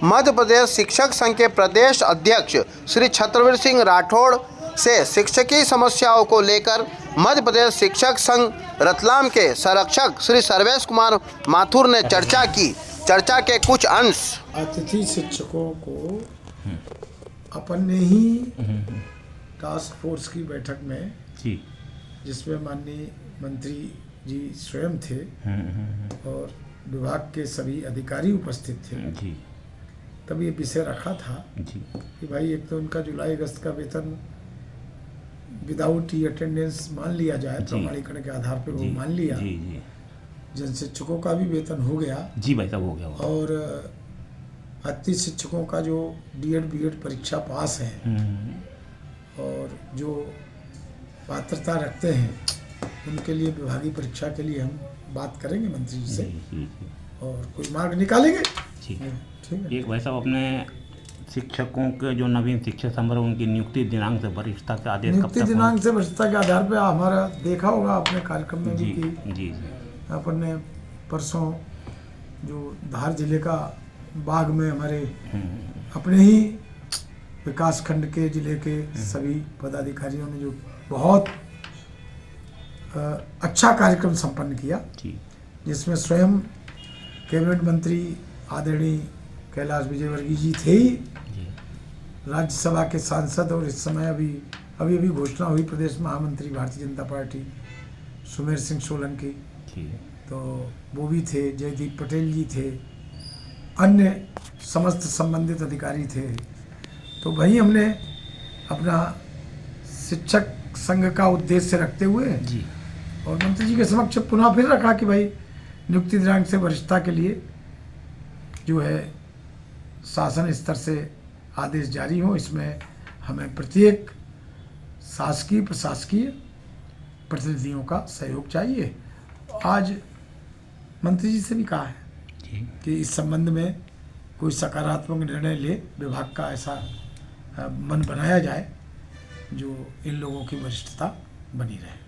मध्य प्रदेश शिक्षक संघ के प्रदेश अध्यक्ष श्री छत्रवीर सिंह राठौड़ से शिक्षकीय समस्याओं को लेकर मध्य प्रदेश शिक्षक संघ रतलाम के संरक्षक श्री सर्वेश कुमार माथुर ने चर्चा की। चर्चा के कुछ अंश। अतिथि शिक्षकों को अपन ने ही टास्क फोर्स की बैठक में जी, जिसमें माननीय मंत्री जी स्वयं थे और विभाग के सभी अधिकारी उपस्थित थे जी, तब ये विषय रखा था जी, कि भाई एक तो उनका जुलाई अगस्त का वेतन विदाउट अटेंडेंस मान लिया जाए, प्रमाणीकरण के आधार पर वो मान लिया। जी जी जन शिक्षकों का भी वेतन हो गया जी भाई साहब, हो गया वो। और अतिथि शिक्षकों का जो डीएड बीएड परीक्षा पास है और जो पात्रता रखते हैं उनके लिए विभागीय परीक्षा के लिए हम बात करेंगे मंत्री जी से और कोई मार्ग निकालेंगे। ठीक है। ठीक है। एक भाई साहब, अपने शिक्षकों के जो नवीन शिक्षक संवर्ग उनकी नियुक्ति दिनांक से वरिष्ठता के आदेश नियुक्ति दिनांक से वरिष्ठता के आधार पर हमारा देखा होगा अपने कार्यक्रम में भी कि जी जी अपन ने परसों जो धार जिले का बाग में हमारे अपने ही विकास खंड के जिले के सभी पदाधिकारियों ने जो बहुत अच्छा कार्यक्रम संपन्न किया, जिसमें स्वयं कैबिनेट मंत्री आदरणीय कैलाश विजयवर्गीय जी थे ही, राज्यसभा के सांसद और इस समय अभी घोषणा हुई प्रदेश महामंत्री भारतीय जनता पार्टी सुमेर सिंह सोलंकी, तो वो भी थे, जयदीप पटेल जी थे, अन्य समस्त संबंधित अधिकारी थे। तो वही हमने अपना शिक्षक संघ का उद्देश्य रखते हुए और मंत्री जी के समक्ष पुनः फिर रखा कि भाई नियुक्ति दिनांक से वरिष्ठता के लिए जो है शासन स्तर से आदेश जारी हो। इसमें हमें प्रत्येक शासकीय प्रशासकीय प्रतिनिधियों का सहयोग चाहिए। आज मंत्री जी से भी कहा है कि इस संबंध में कोई सकारात्मक निर्णय ले, विभाग का ऐसा मन बनाया जाए जो इन लोगों की वरिष्ठता बनी रहे।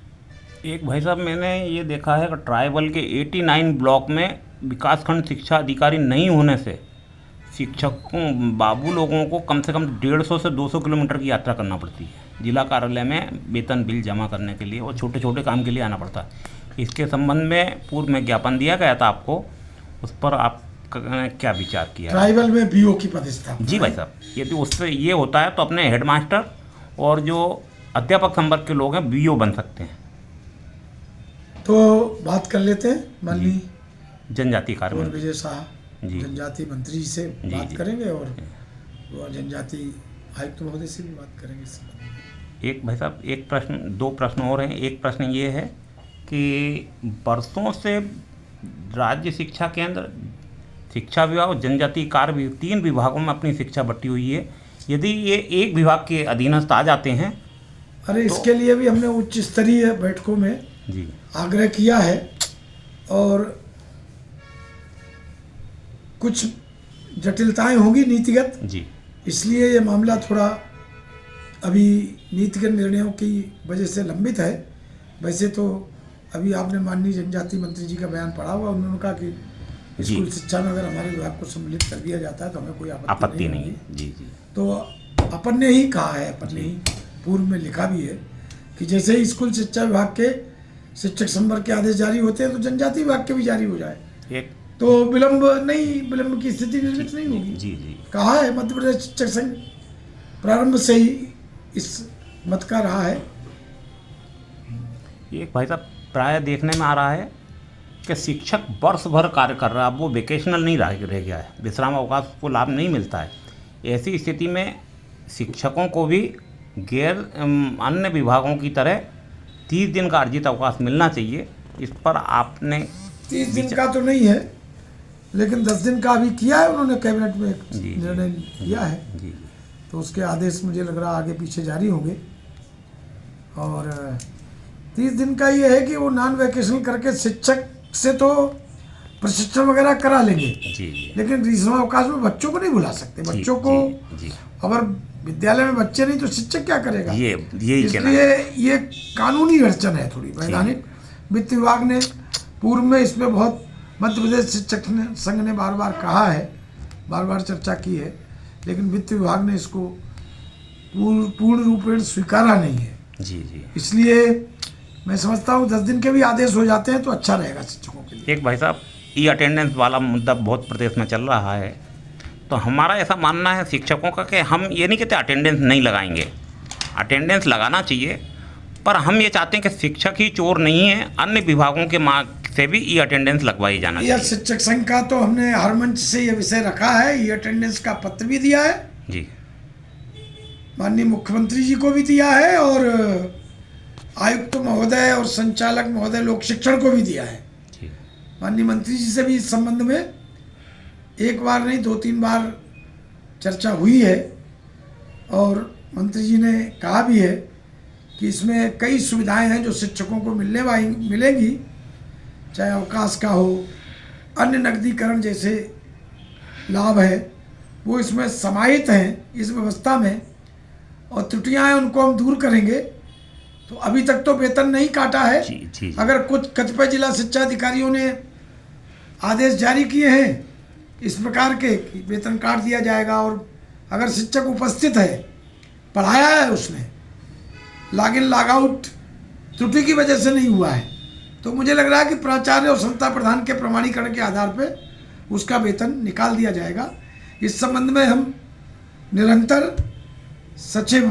एक भाई साहब, मैंने ये देखा है कि ट्राइबल के 89 ब्लॉक में विकासखंड शिक्षा अधिकारी नहीं होने से शिक्षकों बाबू लोगों को कम से कम 150 से 200 किलोमीटर की यात्रा करना पड़ती है जिला कार्यालय में वेतन बिल जमा करने के लिए, और छोटे छोटे काम के लिए आना पड़ता है। इसके संबंध में पूर्व में ज्ञापन दिया गया था आपको, उस पर आप क्या विचार किया? ट्राइबल में बीओ की प्रतिष्ठा। जी भाई साहब, यदि उससे ये होता है तो अपने हेडमास्टर और जो अध्यापक संवर्ग के लोग हैं बीओ बन सकते हैं। तो बात कर लेते हैं माननीय जनजातीय कार्य मंत्री विजय शाह जनजातीय मंत्री से बात करेंगे और जनजातीय आयुक्त महोदय से भी बात करेंगे। एक भाई साहब, एक प्रश्न, दो प्रश्न और हैं। एक प्रश्न ये है कि वर्षों से राज्य शिक्षा केंद्र, शिक्षा विभाग और जनजातीय कार्य विभाग, 3 विभागों में अपनी शिक्षा बटी हुई है। यदि ये एक विभाग के अधीनस्थ आ जाते हैं, अरे तो इसके लिए भी हमने उच्च स्तरीय बैठकों में आग्रह किया है और कुछ जटिलताएं होंगी नीतिगत जी, इसलिए ये मामला थोड़ा अभी नीतिगत निर्णयों की वजह से लंबित है। वैसे तो अभी आपने माननीय जनजातीय मंत्री जी का बयान पढ़ा हुआ, उन्होंने कहा कि स्कूल शिक्षा में अगर हमारे विभाग को सम्मिलित कर दिया जाता है तो हमें कोई आपत्ति नहीं है। जी जी। तो अपन ने ही कहा है, अपन ने ही पूर्व में लिखा भी है कि जैसे ही स्कूल शिक्षा विभाग के शिक्षक संवर्ग के आदेश जारी होते हैं तो जनजातीय विभाग के भी जारी हो जाए, तो विलंब की स्थिति निर्मित नहीं होगी। जी जी। कहा है मध्य प्रदेश शिक्षक संघ प्रारंभ से ही इस मत का रहा है। एक भाई साहब, प्राय देखने में आ रहा है कि शिक्षक वर्ष भर कार्य कर रहा है, अब वो वेकेशनल नहीं रह गया है, विश्राम अवकाश को लाभ नहीं मिलता है। ऐसी स्थिति में शिक्षकों को भी गैर अन्य विभागों की तरह 30 दिन का अर्जित अवकाश मिलना चाहिए। इस पर आपने 30 दिन का तो नहीं है, लेकिन 10 दिन का अभी किया है उन्होंने, कैबिनेट में निर्णय किया है। जी। तो उसके आदेश मुझे लग रहा आगे पीछे जारी होंगे और 30 दिन का ये है कि वो नॉन वैकेशन करके शिक्षक से तो प्रशिक्षण वगैरह करा लेंगे जी। लेकिन ग्रीष्म अवकाश में बच्चों को नहीं बुला सकते। बच्चों को अगर विद्यालय में बच्चे नहीं तो शिक्षक क्या करेगा? इसलिए ये कानूनी अड़चन है थोड़ी। वैधानिक वित्त विभाग ने पूर्व में इसमें बहुत, मध्य प्रदेश शिक्षक संघ ने बार बार कहा है बार बार चर्चा की है, लेकिन वित्त विभाग ने इसको पूर्ण रूपेण स्वीकारा नहीं है। जी जी। इसलिए मैं समझता हूँ 10 दिन के भी आदेश हो जाते हैं तो अच्छा रहेगा शिक्षकों के लिए। एक भाई साहब, ई अटेंडेंस वाला मुद्दा बहुत प्रदेश में चल रहा है, तो हमारा ऐसा मानना है शिक्षकों का कि हम ये नहीं कहते अटेंडेंस नहीं लगाएंगे, अटेंडेंस लगाना चाहिए, पर हम ये चाहते हैं कि शिक्षक ही चोर नहीं है, अन्य विभागों के मार्ग से भी ई अटेंडेंस लगवाई जाना यह चाहिए। शिक्षक संघ का तो हमने हर मंच से यह विषय रखा है, ई अटेंडेंस का पत्र भी दिया है जी, माननीय मुख्यमंत्री जी को भी दिया है, और आयुक्त महोदय और संचालक महोदय लोक शिक्षण को भी दिया है। जी। माननीय मंत्री जी से भी इस संबंध में एक बार नहीं 2-3 बार चर्चा हुई है, और मंत्री जी ने कहा भी है कि इसमें कई सुविधाएं हैं जो शिक्षकों को मिलेंगी, चाहे अवकाश का हो, अन्य नकदीकरण जैसे लाभ है वो इसमें समाहित हैं इस व्यवस्था में, और त्रुटियां हैं उनको हम दूर करेंगे। तो अभी तक तो वेतन नहीं काटा है। जी, जी। अगर कुछ कतिपय जिला शिक्षा अधिकारियों ने आदेश जारी किए हैं इस प्रकार के कि वेतन काट दिया जाएगा, और अगर शिक्षक उपस्थित है, पढ़ाया है उसने, लॉग इन लॉग आउट त्रुटि की वजह से नहीं हुआ है, तो मुझे लग रहा है कि प्राचार्य और संस्था प्रधान के प्रमाणीकरण के आधार पर उसका वेतन निकाल दिया जाएगा। इस संबंध में हम निरंतर सचिव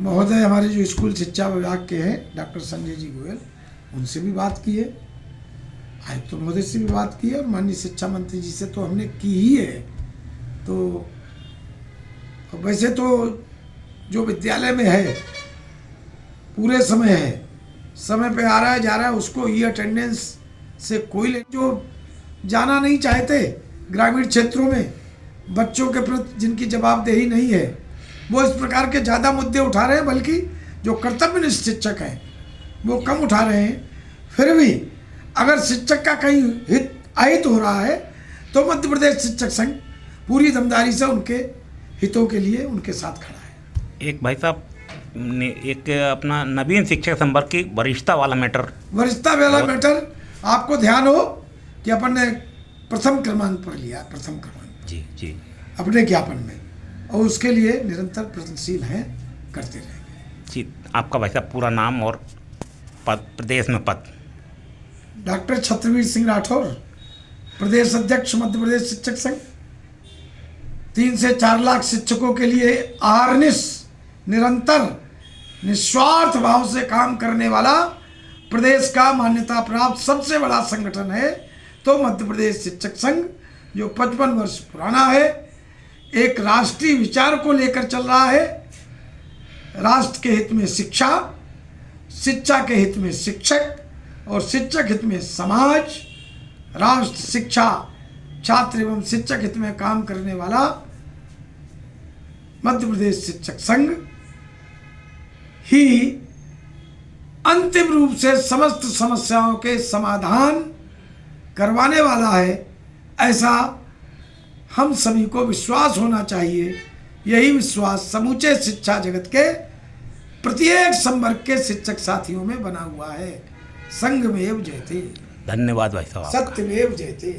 महोदय हमारे जो स्कूल शिक्षा विभाग के हैं डॉक्टर संजय जी गोयल, उनसे भी बात की है, आयुक्त महोदय से भी बात की है, और माननीय शिक्षा मंत्री जी से तो हमने की ही है। तो वैसे तो जो विद्यालय में है पूरे समय है, समय पे आ रहा है जा रहा है, उसको ई अटेंडेंस से कोई जो जाना नहीं चाहते ग्रामीण क्षेत्रों में बच्चों के प्रति जिनकी जवाबदेही नहीं है, वो इस प्रकार के ज़्यादा मुद्दे उठा रहे हैं, बल्कि जो कर्तव्यनिष्ठ शिक्षक हैं वो कम उठा रहे हैं। फिर भी अगर शिक्षक का कहीं हित अहित हो रहा है तो मध्य प्रदेश शिक्षक संघ पूरी दमदारी से उनके हितों के लिए उनके साथ खड़ा है। एक भाई साहब एक अपना नवीन शिक्षक संवर्ग की वरिष्ठता वाला मैटर आपको ध्यान हो कि अपन ने प्रथम क्रमांक पर लिया, प्रथम क्रमांक जी जी अपने ज्ञापन में, और उसके लिए निरंतर प्रयत्नशील हैं, करते रहेंगे। जी। आपका भाई साहब पूरा नाम और पद, प्रदेश में पद? डॉक्टर छत्रवीर सिंह राठौर, प्रदेश अध्यक्ष मध्य प्रदेश शिक्षक संघ। 3 से 4 लाख शिक्षकों के लिए अहर्निश निरंतर निस्वार्थ भाव से काम करने वाला प्रदेश का मान्यता प्राप्त सबसे बड़ा संगठन है तो मध्य प्रदेश शिक्षक संघ, जो 55 वर्ष पुराना है, एक राष्ट्रीय विचार को लेकर चल रहा है। राष्ट्र के हित में शिक्षा, शिक्षा के हित में शिक्षक, और शिक्षक हित में समाज, राष्ट्र, शिक्षा, छात्र एवं शिक्षक हित में काम करने वाला मध्य प्रदेश शिक्षक संघ ही अंतिम रूप से समस्त समस्याओं के समाधान करवाने वाला है, ऐसा हम सभी को विश्वास होना चाहिए। यही विश्वास समूचे शिक्षा जगत के प्रत्येक संवर्ग के शिक्षक साथियों में बना हुआ है। संघमेव जयते। धन्यवाद भाई साहब। सत्यमेव जयते।